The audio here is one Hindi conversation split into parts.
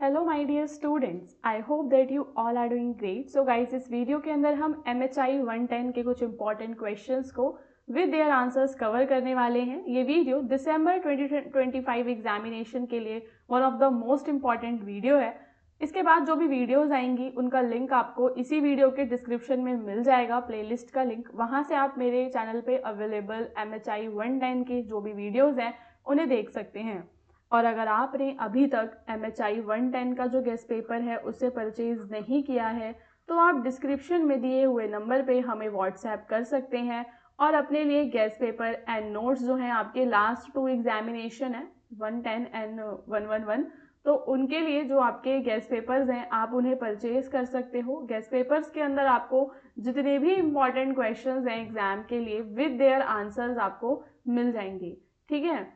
Hello my dear students, I hope that you all are doing great. So guys, इस वीडियो के अंदर हम MHI 110 के कुछ इंपॉर्टेंट क्वेश्चंस को विद देयर आंसर्स कवर करने वाले हैं। ये वीडियो दिसंबर 2025 एग्जामिनेशन के लिए one of the most important video है। इसके बाद जो भी वीडियोस आएंगी उनका लिंक आपको इसी वीडियो के डिस्क्रिप्शन में मिल जाएगा, प्लेलिस्ट का लिंक। वहाँ से आप मेरे चैनल पे अवेलेबल MHI 110 के जो भी वीडियोज़ हैं उन्हें देख सकते हैं। और अगर आपने अभी तक MHI 110 का जो गेस्ट पेपर है उसे परचेज नहीं किया है तो आप डिस्क्रिप्शन में दिए हुए नंबर पे हमें व्हाट्सएप कर सकते हैं और अपने लिए गेस्ट पेपर एंड नोट्स जो हैं आपके लास्ट 2 एग्जामिनेशन है 110 एंड 111, तो उनके लिए जो आपके गेस्ट पेपर्स हैं आप उन्हें परचेज कर सकते हो। गेस्ट पेपर्स के अंदर आपको जितने भी इम्पॉर्टेंट क्वेश्चंस हैं एग्जाम के लिए विद देयर आंसर्स आपको मिल जाएंगे। ठीक है,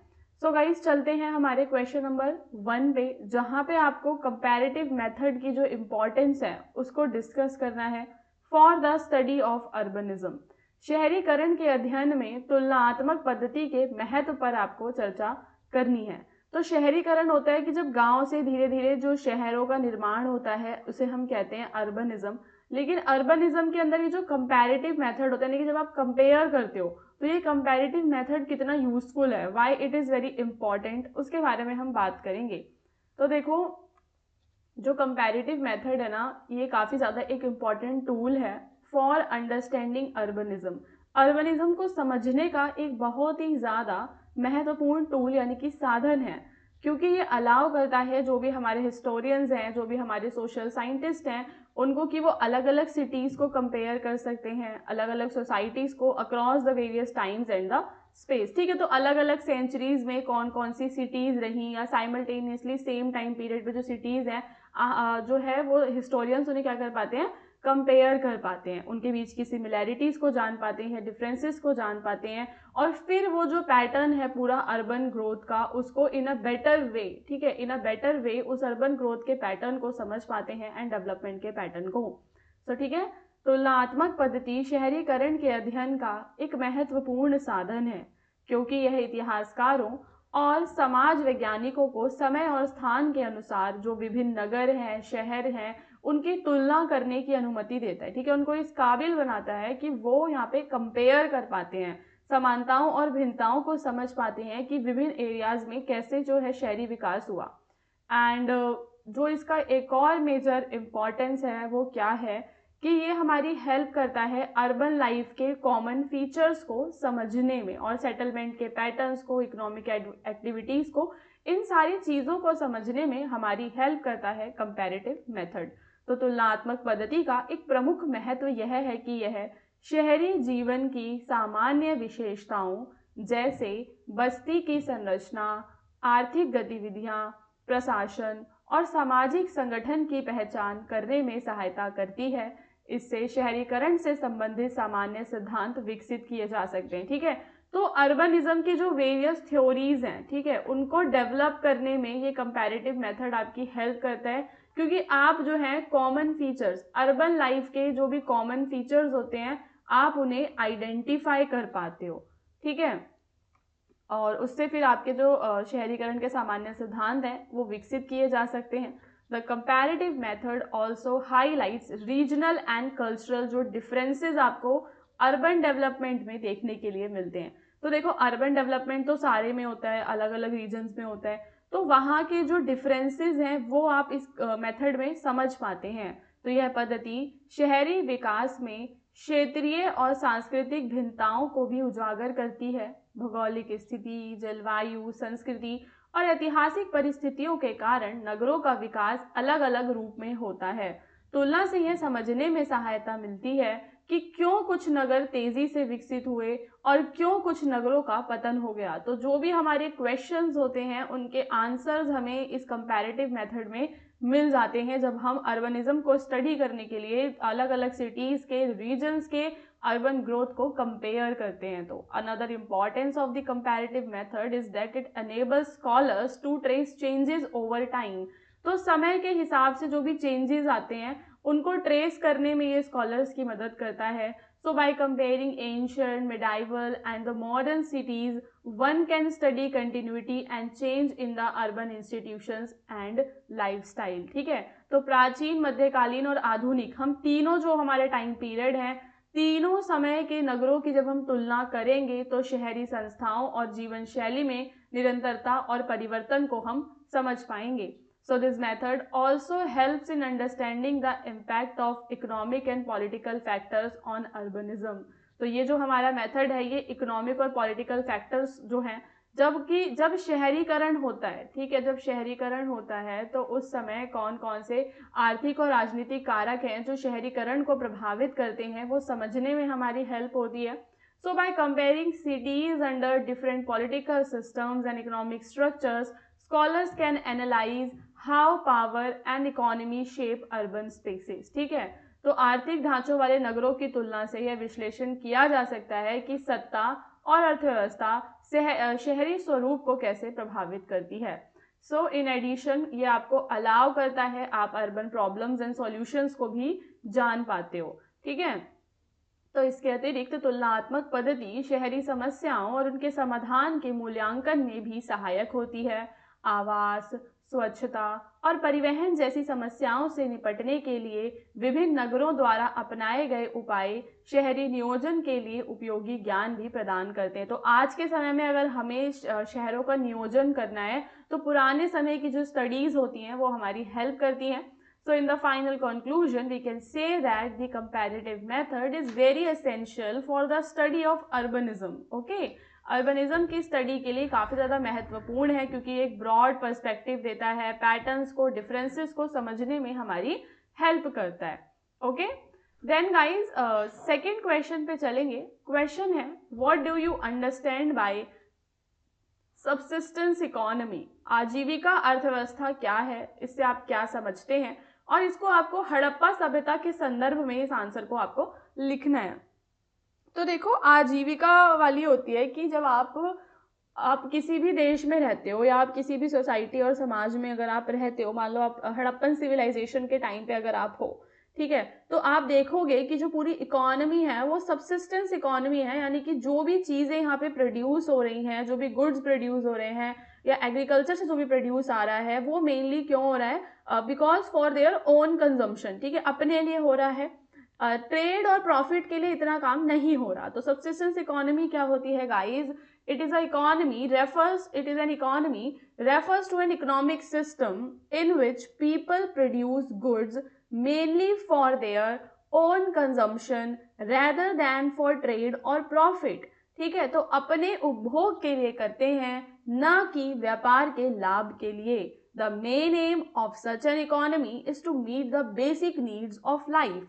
सो गाइस चलते हैं हमारे क्वेश्चन नंबर 1 पे, जहाँ पे आपको कंपैरेटिव मेथड की जो इम्पोर्टेंस है उसको डिस्कस करना है। For the study of urbanism, शहरीकरण के अध्ययन में तुलनात्मक पद्धति के महत्व पर आपको चर्चा करनी है। तो शहरीकरण होता है कि जब गांव से धीरे धीरे जो शहरों का निर्माण होता है उसे हम कहते हैं अर्बनिज्म। लेकिन अर्बनिज्म के अंदर ये जो कंपैरेटिव मेथड होता है, कि जब आप कंपेयर करते हो तो ये कंपैरेटिव मेथड कितना यूजफुल है, why it is very important, उसके बारे में हम बात करेंगे। तो देखो, जो कंपैरेटिव मेथड है ना, ये काफ़ी ज़्यादा एक इम्पॉर्टेंट टूल है फॉर अंडरस्टैंडिंग अर्बनिज्म। अर्बनिज्म को समझने का एक बहुत ही ज़्यादा महत्वपूर्ण टूल यानी कि साधन है, क्योंकि ये अलाउ करता है जो भी हमारे हिस्टोरियंस हैं, जो भी हमारे सोशल साइंटिस्ट हैं, उनको कि वो अलग अलग सिटीज़ को कंपेयर कर सकते हैं, अलग अलग सोसाइटीज़ को across the various times and the space. ठीक है, तो अलग अलग सेंचुरीज में कौन कौन सी सिटीज़ रही या साइमल्टेनियसली सेम टाइम पीरियड पे जो सिटीज़ हैं जो है वो हिस्टोरियंस उन्हें क्या कर पाते हैं, कंपेयर कर पाते हैं, उनके बीच की सिमिलैरिटीज़ को जान पाते हैं, डिफरेंसेस को जान पाते हैं, और फिर वो जो पैटर्न है पूरा अर्बन ग्रोथ का उसको इन अ बेटर वे, ठीक है, इन अ बेटर वे उस अर्बन ग्रोथ के पैटर्न को समझ पाते हैं एंड डेवलपमेंट के पैटर्न को। तो ठीक है, तुलनात्मक पद्धति शहरीकरण के अध्ययन का एक महत्वपूर्ण साधन है, क्योंकि यह इतिहासकारों और समाज वैज्ञानिकों को समय और स्थान के अनुसार जो विभिन्न नगर हैं, शहर हैं, उनकी तुलना करने की अनुमति देता है। ठीक है, उनको इस काबिल बनाता है कि वो यहाँ पे कंपेयर कर पाते हैं, समानताओं और भिन्नताओं को समझ पाते हैं कि विभिन्न एरियाज में कैसे जो है शहरी विकास हुआ। एंड जो इसका एक और मेजर इम्पॉर्टेंस है वो क्या है कि ये हमारी हेल्प करता है अर्बन लाइफ के कॉमन फीचर्स को समझने में और सेटलमेंट के पैटर्न्स को, इकोनॉमिक एक्टिविटीज़ को, इन सारी चीज़ों को समझने में हमारी हेल्प करता है कंपैरेटिव मेथड। तो तुलनात्मक पद्धति का एक प्रमुख महत्व यह है कि यह शहरी जीवन की सामान्य विशेषताओं जैसे बस्ती की संरचना, आर्थिक गतिविधियां, प्रशासन और सामाजिक संगठन की पहचान करने में सहायता करती है। इससे शहरीकरण से संबंधित सामान्य सिद्धांत विकसित किए जा सकते हैं। ठीक है, तो अर्बनिज्म की जो वेरियस थ्योरीज हैं, ठीक है, उनको डेवलप करने में ये कंपैरेटिव मेथड आपकी हेल्प करता है, क्योंकि आप जो है कॉमन फीचर्स, अर्बन लाइफ के जो भी कॉमन फीचर्स होते हैं आप उन्हें आइडेंटिफाई कर पाते हो। ठीक है, और उससे फिर आपके जो शहरीकरण के सामान्य सिद्धांत हैं वो विकसित किए जा सकते हैं। The comparative method also highlights regional and cultural जो डिफरेंसेस आपको अर्बन डेवलपमेंट में देखने के लिए मिलते हैं। तो देखो, अर्बन डेवलपमेंट तो सारे में होता है, अलग अलग रीजन्स में होता है, तो वहाँ के जो डिफरेंसेस हैं वो आप इस मेथड में समझ पाते हैं। तो यह पद्धति शहरी विकास में क्षेत्रीय और सांस्कृतिक भिन्नताओं को भी उजागर करती है। भौगोलिक स्थिति, जलवायु, संस्कृति और ऐतिहासिक परिस्थितियों के कारण नगरों का विकास अलग अलग रूप में होता है। तुलना से यह समझने में सहायता मिलती है कि क्यों कुछ नगर तेजी से विकसित हुए और क्यों कुछ नगरों का पतन हो गया। तो जो भी हमारे क्वेश्चंस होते हैं उनके आंसर्स हमें इस कंपैरेटिव मेथड में मिल जाते हैं जब हम अर्बनिज्म को स्टडी करने के लिए अलग अलग सिटीज़ के, रीजन्स के अर्बन ग्रोथ को कंपेयर करते हैं। तो another importance of the comparative method is that it enables scholars to trace changes over time. तो समय के हिसाब से जो भी चेंजेस आते हैं उनको ट्रेस करने में ये स्कॉलर्स की मदद करता है। So by comparing ancient, medieval and the modern cities, one can study continuity and change in the urban institutions and lifestyle. ठीक है, तो प्राचीन, मध्यकालीन और आधुनिक, हम तीनों जो हमारे टाइम पीरियड हैं, तीनों समय के नगरों की जब हम तुलना करेंगे तो शहरी संस्थाओं और जीवन शैली में निरंतरता और परिवर्तन को हम समझ पाएंगे. So this method also helps in understanding the impact of economic and political factors on urbanism. तो ये जो हमारा मेथड है ये इकोनॉमिक और पॉलिटिकल फैक्टर्स जो हैं, जब शहरीकरण होता है, ठीक है, जब शहरीकरण होता है तो उस समय कौन कौन से आर्थिक और राजनीतिक कारक हैं जो शहरीकरण को प्रभावित करते हैं, वो समझने में हमारी हेल्प होती है. So by comparing cities under different political systems and economic structures, scholars can analyze how power and economy shape urban spaces. ठीक है, तो आर्थिक ढांचों वाले नगरों की तुलना से यह विश्लेषण किया जा सकता है कि सत्ता और अर्थव्यवस्था शहरी स्वरूप को कैसे प्रभावित करती है. सो इन एडिशन ये आपको अलाउ करता है, आप अर्बन प्रॉब्लम्स एंड सॉल्यूशंस को भी जान पाते हो. ठीक है, तो इसके अतिरिक्त तुलनात्मक पद्धति शहरी समस्याओं और उनके समाधान के मूल्यांकन में भी सहायक होती है. आवास, स्वच्छता और परिवहन जैसी समस्याओं से निपटने के लिए विभिन्न नगरों द्वारा अपनाए गए उपाय शहरी नियोजन के लिए उपयोगी ज्ञान भी प्रदान करते हैं. तो आज के समय में अगर हमें शहरों का नियोजन करना है तो पुराने समय की जो स्टडीज होती हैं वो हमारी हेल्प करती हैं. So in the final conclusion, we can say that the comparative method is very essential for the study of urbanism. Okay, urbanism की स्टडी के लिए काफ़ी ज़्यादा महत्वपूर्ण है क्योंकि एक ब्रॉड पर्सपेक्टिव देता है, पैटर्न्स को, डिफरेंसेस को समझने में हमारी हेल्प करता है. Okay, then guys second question पे चलेंगे. क्वेश्चन है, what do you understand by subsistence economy? आजीविका अर्थव्यवस्था क्या है, इससे आप क्या समझते हैं, और इसको आपको हड़प्पा सभ्यता के संदर्भ में इस आंसर को आपको लिखना है. तो देखो, आजीविका वाली होती है कि जब आप किसी भी देश में रहते हो या आप किसी भी सोसाइटी और समाज में अगर आप रहते हो, मान लो आप हड़प्पन सिविलाइजेशन के टाइम पे अगर आप हो, ठीक है, तो आप देखोगे कि जो पूरी इकोनॉमी है वो सबसिस्टेंस इकोनॉमी है, यानी कि जो भी चीज़ें यहाँ पे प्रोड्यूस हो रही हैं, जो भी गुड्स प्रोड्यूस हो रहे हैं या एग्रीकल्चर से जो भी प्रोड्यूस आ रहा है, वो मेनली क्यों हो रहा है? Because for their own consumption. ठीक है, अपने लिए हो रहा है, ट्रेड और प्रॉफिट के लिए इतना काम नहीं हो रहा. तो सब्सिस्टेंस इकोनॉमी क्या होती है guys? It is an economy refers to an economic system in which people produce goods mainly for their own consumption rather than for trade or profit. ठीक है, तो अपने उपभोग के लिए करते हैं, ना कि व्यापार के लाभ के लिए. The main aim of such an economy is to meet the basic needs of life.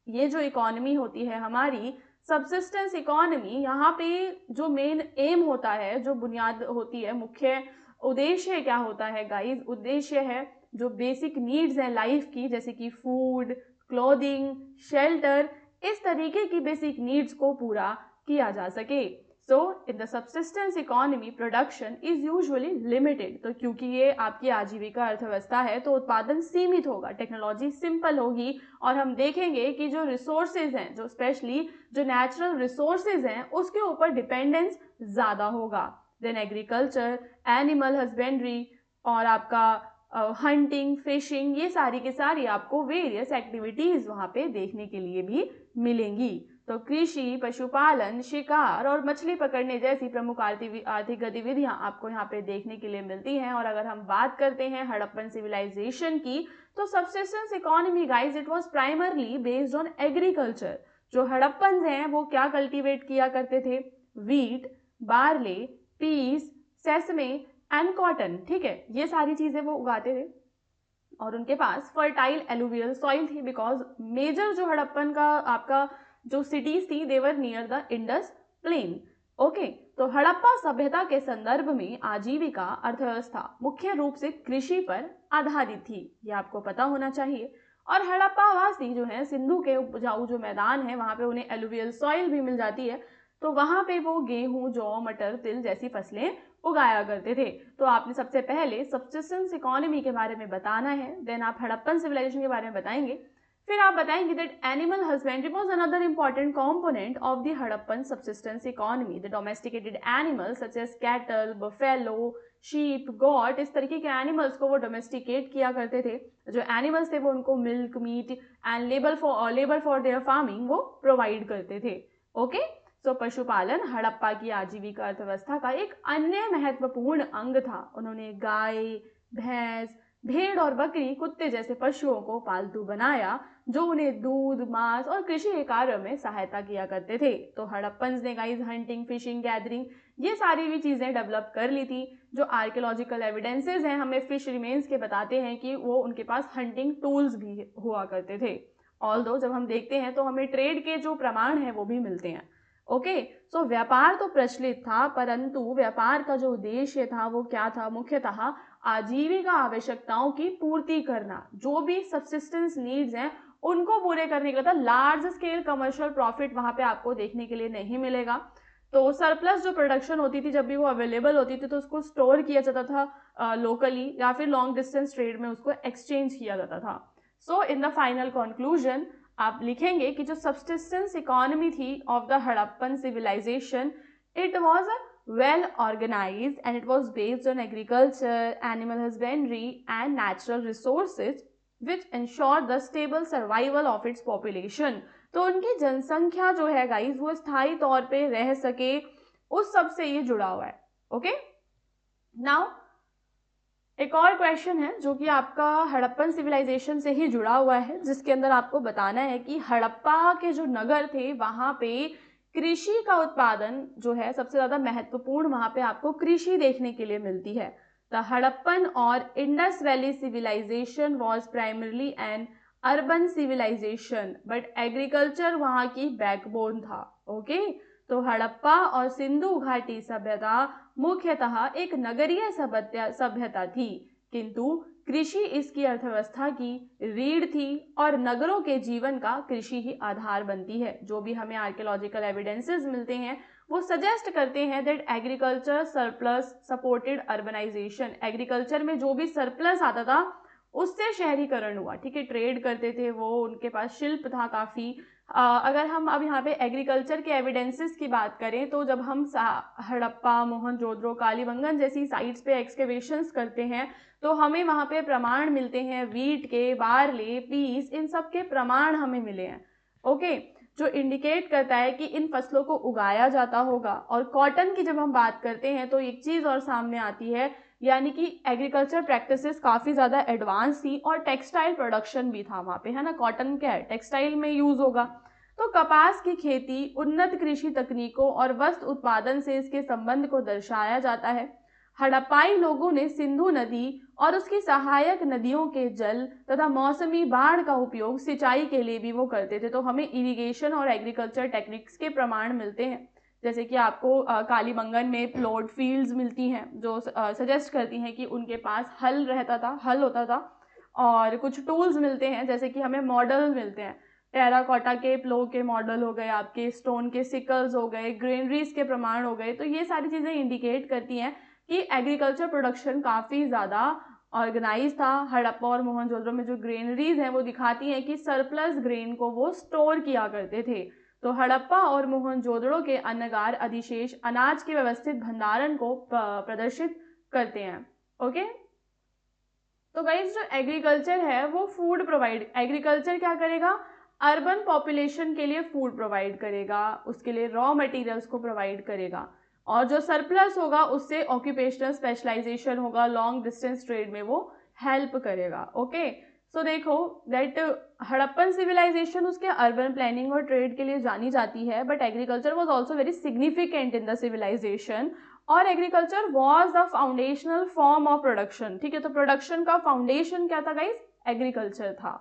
ये जो इकोनॉमी होती है हमारी सबसिस्टेंस इकोनॉमी, यहाँ पे जो मेन एम होता है, जो बुनियाद होती है, मुख्य उद्देश्य क्या होता है गाइज? उद्देश्य है जो बेसिक नीड्स हैं लाइफ की, जैसे कि फूड, क्लोथिंग, शेल्टर, इस तरीके की बेसिक नीड्स को पूरा किया जा सके. So in the subsistence economy production is usually limited. तो क्योंकि ये आपकी आजीविका अर्थव्यवस्था है तो उत्पादन सीमित होगा, टेक्नोलॉजी सिंपल होगी, और हम देखेंगे कि जो रिसोर्सेज हैं, जो स्पेशली जो नेचुरल रिसोर्सेज हैं, उसके ऊपर डिपेंडेंस ज़्यादा होगा. देन एग्रीकल्चर, एनिमल हस्बेंड्री और आपका हंटिंग, फिशिंग, ये सारी की सारी आपको वेरियस एक्टिविटीज़ वहाँ पे देखने के लिए भी मिलेंगी. तो कृषि, पशुपालन, शिकार और मछली पकड़ने जैसी प्रमुख आर्थिक गतिविधियां आपको यहाँ पे देखने के लिए मिलती हैं. और अगर हम बात करते हैं हड़प्पन सिविलाइजेशन की, तो subsistence economy guys it was primarily based on agriculture. जो हड़प्पन हैं वो क्या कल्टीवेट किया करते थे? Wheat, barley, peas, sesame and cotton. ठीक है, ये सारी चीजें वो उगाते थे और उनके पास फर्टाइल एलुवियल सॉइल थी. बिकॉज मेजर जो हड़प्पन का आपका जो सिटीज थी, they were near the Indus plain. Okay, तो हड़प्पा सभ्यता के संदर्भ में आजीविका अर्थव्यवस्था मुख्य रूप से कृषि पर आधारित थी, ये आपको पता होना चाहिए. और हड़प्पावासी जो है, सिंधु के उपजाऊ जो मैदान है, वहाँ पे उन्हें एलुवियल सॉइल भी मिल जाती है, तो वहाँ पे वो गेहूं, जौ, मटर, तिल जैसी फसलें उगाया करते थे. तो आपने सबसे पहले सबसिस्टेंस इकोनॉमी के बारे में बताना है, देन आप हड़प्पन सिविलाइजेशन के बारे में बताएंगे. फिर आप बताएंगे that animal husbandry was another important component of the Harappan subsistence economy. The domesticated animals such as cattle, buffalo, sheep, goat, इस तरीके के एनिमल्स को वो डोमेस्टिकेट किया करते थे। जो एनिमल्स थे वो उनको milk, meat and labour for their farming वो प्रोवाइड करते थे। ओके, सो पशुपालन हड़प्पा की आजीविका अर्थव्यवस्था का एक अन्य महत्वपूर्ण अंग था। उन्होंने गाय, भैंस, भेड़ और बकरी, कुत्ते जैसे पशुओं को पालतू बनाया जो उन्हें दूध, मांस और कृषि के कार्यों में सहायता किया करते थे। तो हड़प्पन्स ने गाइस हंटिंग, फिशिंग, गैदरिंग ये सारी भी चीजें डेवलप कर ली थी। जो आर्कियोलॉजिकल एविडेंसेस हैं हमें फिश रिमेन्स के बताते हैं कि वो उनके पास हंटिंग टूल्स भी हुआ करते थे। ऑल्दो जब हम देखते हैं तो हमें ट्रेड के जो प्रमाण हैं वो भी मिलते हैं। ओके, सो व्यापार तो प्रचलित था, परंतु व्यापार का जो उद्देश्य था वो क्या था? मुख्यतः आजीविका आवश्यकताओं की पूर्ति करना। जो भी सब्सिस्टेंस नीड्स हैं उनको पूरे करने के लिए था। लार्ज स्केल कमर्शियल प्रॉफिट वहां पे आपको देखने के लिए नहीं मिलेगा। तो सरप्लस जो प्रोडक्शन होती थी जब भी वो अवेलेबल होती थी तो उसको स्टोर किया जाता था लोकली या फिर लॉन्ग डिस्टेंस ट्रेड में उसको एक्सचेंज किया जाता था। So in the final conclusion आप लिखेंगे कि जो सब्सिस्टेंस इकोनॉमी थी of the Harappan civilisation, it was well organized and it was based on agriculture, animal husbandry and natural resources which ensured the stable survival of its population। तो उनकी जनसंख्या जो है गाइस वो स्थायी तौर पे रह सके, उस सब से ये जुड़ा हुआ है। ओके, नाउ एक और क्वेश्चन है जो कि आपका हड़प्पन सिविलाइजेशन से ही जुड़ा हुआ है, जिसके अंदर आपको बताना है कि हड़प्पा के जो नगर थे वहां पे कृषि का उत्पादन जो है सबसे ज्यादा महत्वपूर्ण, वहां पे आपको कृषि देखने के लिए मिलती है। द हड़प्पन और Indus valley civilisation was primarily an urban civilisation but agriculture वहां की बैकबोन था। ओके, तो हड़प्पा और सिंधु घाटी सभ्यता मुख्यतः एक नगरीय सभ्यता थी, किंतु कृषि इसकी अर्थव्यवस्था की रीढ़ थी और नगरों के जीवन का कृषि ही आधार बनती है। जो भी हमें आर्कियोलॉजिकल एविडेंसेस मिलते हैं वो सजेस्ट करते हैं that agriculture surplus supported urbanisation. Agriculture में जो भी सरप्लस आता था उससे शहरीकरण हुआ। ठीक है, ट्रेड करते थे वो, उनके पास शिल्प था काफ़ी। अगर हम अब यहाँ पे एग्रीकल्चर के एविडेंसेस की बात करें तो जब हम हड़प्पा, मोहनजोदड़ो, कालीबंगन जैसी साइट्स पे एक्सकेवेशंस करते हैं तो हमें वहाँ पे प्रमाण मिलते हैं वीट के, बार्ले, पीस, इन सब के प्रमाण हमें मिले हैं। ओके, जो इंडिकेट करता है कि इन फसलों को उगाया जाता होगा। और कॉटन की जब हम बात करते हैं तो एक चीज़ और सामने आती है, यानी कि एग्रीकल्चर प्रैक्टिसेस काफ़ी ज़्यादा एडवांस थी और टेक्सटाइल प्रोडक्शन भी था वहाँ पे, है ना। कॉटन क्या है, टेक्सटाइल में यूज़ होगा। तो कपास की खेती, उन्नत कृषि तकनीकों और वस्त्र उत्पादन से इसके संबंध को दर्शाया जाता है। हड़प्पाई लोगों ने सिंधु नदी और उसकी सहायक नदियों के जल तथा मौसमी बाढ़ का उपयोग सिंचाई के लिए भी वो करते थे। तो हमें इरिगेशन और एग्रीकल्चर टेक्निक्स के प्रमाण मिलते हैं, जैसे कि आपको कालीबंगन में प्लॉट फील्ड्स मिलती हैं जो सजेस्ट करती हैं कि उनके पास हल होता था। और कुछ टूल्स मिलते हैं, जैसे कि हमें मॉडल मिलते हैं, टेराकोटा के प्लो के मॉडल हो गए, आपके स्टोन के सिकल्स हो गए, ग्रेनरीज के प्रमाण हो गए। तो ये सारी चीज़ें इंडिकेट करती हैं कि एग्रीकल्चर प्रोडक्शन काफ़ी ज़्यादा ऑर्गेनाइज था। हड़प्पा और मोहनजोदड़ो में जो ग्रेनरीज हैं वो दिखाती हैं कि सरप्लस ग्रेन को वो स्टोर किया करते थे। तो हड़प्पा और मोहनजोदड़ो के अन्नगार अधिशेष अनाज के व्यवस्थित भंडारण को प्रदर्शित करते हैं। ओके, तो गाइस जो एग्रीकल्चर है वो फूड प्रोवाइड, एग्रीकल्चर क्या करेगा, अर्बन पॉपुलेशन के लिए फूड प्रोवाइड करेगा, उसके लिए रॉ मटेरियल्स को प्रोवाइड करेगा, और जो सरप्लस होगा उससे ऑक्यूपेशनल स्पेशलाइजेशन होगा, लॉन्ग डिस्टेंस ट्रेड में वो हेल्प करेगा। ओके, सो देखो दैट हड़प्पन सिविलाइजेशन उसके अर्बन प्लानिंग और ट्रेड के लिए जानी जाती है, but agriculture was also very significant in the civilisation. और agriculture was the foundational form of production. ठीक है, तो प्रोडक्शन का फाउंडेशन क्या था गाइस, एग्रीकल्चर था।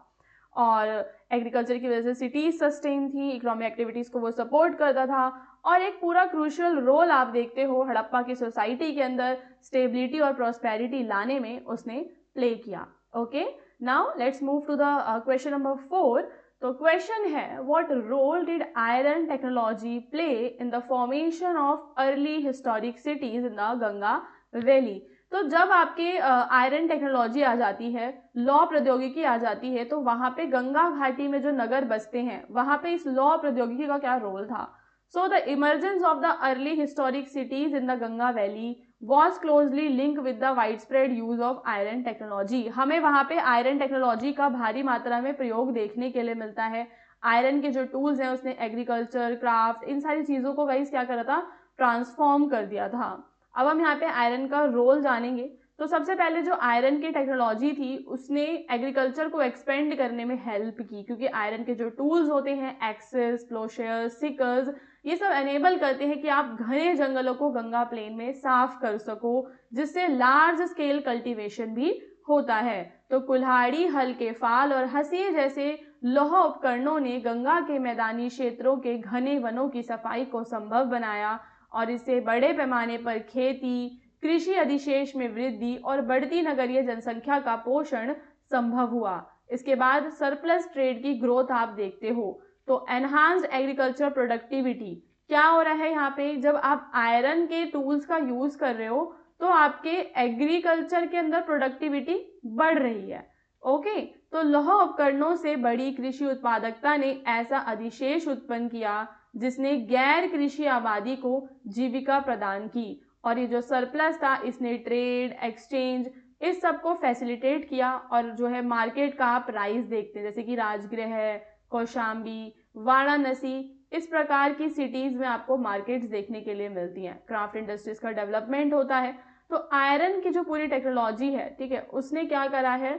और एग्रीकल्चर की वजह से सिटीज सस्टेन थी, इकोनॉमिक एक्टिविटीज को वो सपोर्ट करता था, और एक पूरा क्रूशियल रोल आप देखते हो हड़प्पा की सोसाइटी के अंदर स्टेबिलिटी और प्रॉस्पेरिटी लाने में उसने प्ले किया। Okay, now let's move to the question number 4। तो क्वेश्चन है, what role did iron technology play in the formation of early historic cities in the Ganga valley. तो जब आपके आयरन टेक्नोलॉजी आ जाती है, लौ प्रौद्योगिकी आ जाती है, तो वहाँ पे गंगा घाटी में जो नगर बसते हैं वहाँ पे इस लौ प्रौद्योगिकी का क्या रोल था? So the emergence of the early historic cities in the Ganga valley was closely link with the wide spread use of iron technology. हमें वहाँ पे आयरन टेक्नोलॉजी का भारी मात्रा में प्रयोग देखने के लिए मिलता है। आयरन के जो टूल्स हैं उसने एग्रीकल्चर, क्राफ्ट, इन सारी चीज़ों को गाइस क्या करा था? ट्रांसफॉर्म कर दिया था। अब हम यहाँ पे आयरन का रोल जानेंगे। तो सबसे पहले जो आयरन की टेक्नोलॉजी थी उसने एग्रीकल्चर को एक्सपेंड करने में हेल्प की, क्योंकि आयरन के जो टूल्स होते हैं, एक्सेस, प्लोशेयर्स, सिकर्स, ये सब एनेबल करते हैं कि आप घने जंगलों को गंगा प्लेन में साफ कर सको, जिससे लार्ज स्केल कल्टीवेशन भी होता है। तो कुल्हाड़ी, हल के फाल और हंसिए जैसे लौह उपकरणों ने गंगा के मैदानी क्षेत्रों के घने वनों की सफाई को संभव बनाया और इससे बड़े पैमाने पर खेती, कृषि अधिशेष में वृद्धि और बढ़ती नगरीय जनसंख्या का पोषण संभव हुआ। इसके बाद सरप्लस ट्रेड की ग्रोथ आप देखते हो। तो एनहांस्ड एग्रीकल्चर प्रोडक्टिविटी क्या हो रहा है यहाँ पे? जब आप आयरन के टूल्स का यूज कर रहे हो तो आपके एग्रीकल्चर के अंदर प्रोडक्टिविटी बढ़ रही है। ओके, तो लौह उपकरणों से बड़ी कृषि उत्पादकता ने ऐसा अधिशेष उत्पन्न किया जिसने गैर कृषि आबादी को जीविका प्रदान की, और ये जो सरप्लस था इसने ट्रेड, एक्सचेंज, इस सब को फैसिलिटेट किया। और जो है मार्केट का आप प्राइस देखते हैं, जैसे कि राजगृह है, कौशाम्बी, वाराणसी, इस प्रकार की सिटीज में आपको मार्केट्स देखने के लिए मिलती हैं। क्राफ्ट इंडस्ट्रीज का डेवलपमेंट होता है। तो आयरन की जो पूरी टेक्नोलॉजी है, ठीक है, उसने क्या करा है?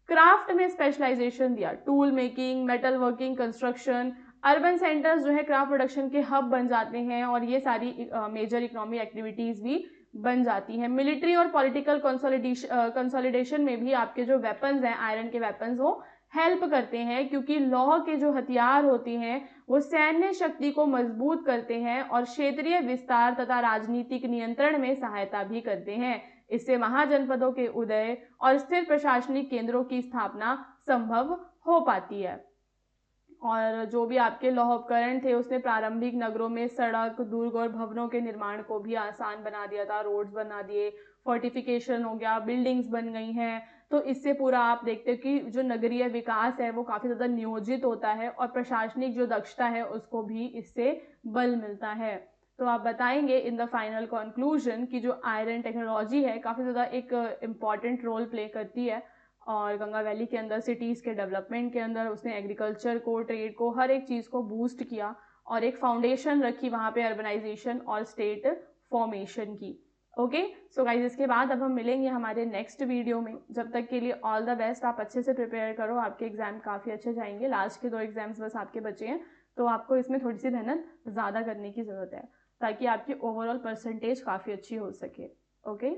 क्राफ्ट में स्पेशलाइजेशन दिया, tool making, metal working, construction. Urban centres जो है क्राफ्ट प्रोडक्शन के हब बन जाते हैं और ये सारी मेजर इकोनॉमिक एक्टिविटीज भी बन जाती हैं। मिलिट्री और पॉलिटिकल कंसोलिडेशन में भी आपके जो वेपन्स हैं, आयरन के वेपन्स, वो हेल्प करते हैं, क्योंकि लौह के जो हथियार होते हैं वो सैन्य शक्ति को मजबूत करते हैं और क्षेत्रीय विस्तार तथा राजनीतिक नियंत्रण में सहायता भी करते हैं। इससे महाजनपदों के उदय और स्थिर प्रशासनिक केंद्रों की स्थापना संभव हो पाती है। और जो भी आपके लौह उपकरण थे उसने प्रारंभिक नगरों में सड़क, दुर्ग और भवनों के निर्माण को भी आसान बना दिया था। रोड्स बना दिए, फोर्टिफिकेशन हो गया, बिल्डिंग्स बन गई हैं। तो इससे पूरा आप देखते हो कि जो नगरीय विकास है वो काफ़ी ज़्यादा नियोजित होता है और प्रशासनिक जो दक्षता है उसको भी इससे बल मिलता है। तो आप बताएंगे इन द फाइनल कंक्लूजन कि जो आयरन टेक्नोलॉजी है काफ़ी ज़्यादा एक इम्पॉर्टेंट रोल प्ले करती है और गंगा वैली के अंदर सिटीज़ के डेवलपमेंट के अंदर उसने एग्रीकल्चर को, ट्रेड को, हर एक चीज़ को बूस्ट किया और एक फाउंडेशन रखी वहाँ पे अर्बनाइजेशन और स्टेट फॉर्मेशन की। ओके, सो गाइज इसके बाद अब हम मिलेंगे हमारे नेक्स्ट वीडियो में। जब तक के लिए ऑल द बेस्ट। आप अच्छे से प्रिपेयर करो, आपके एग्जाम काफ़ी अच्छे जाएंगे। लास्ट के 2 एग्जाम्स बस आपके बचे हैं, तो आपको इसमें थोड़ी सी मेहनत ज़्यादा करने की ज़रूरत है ताकि आपकी ओवरऑल परसेंटेज काफ़ी अच्छी हो सके। ओके।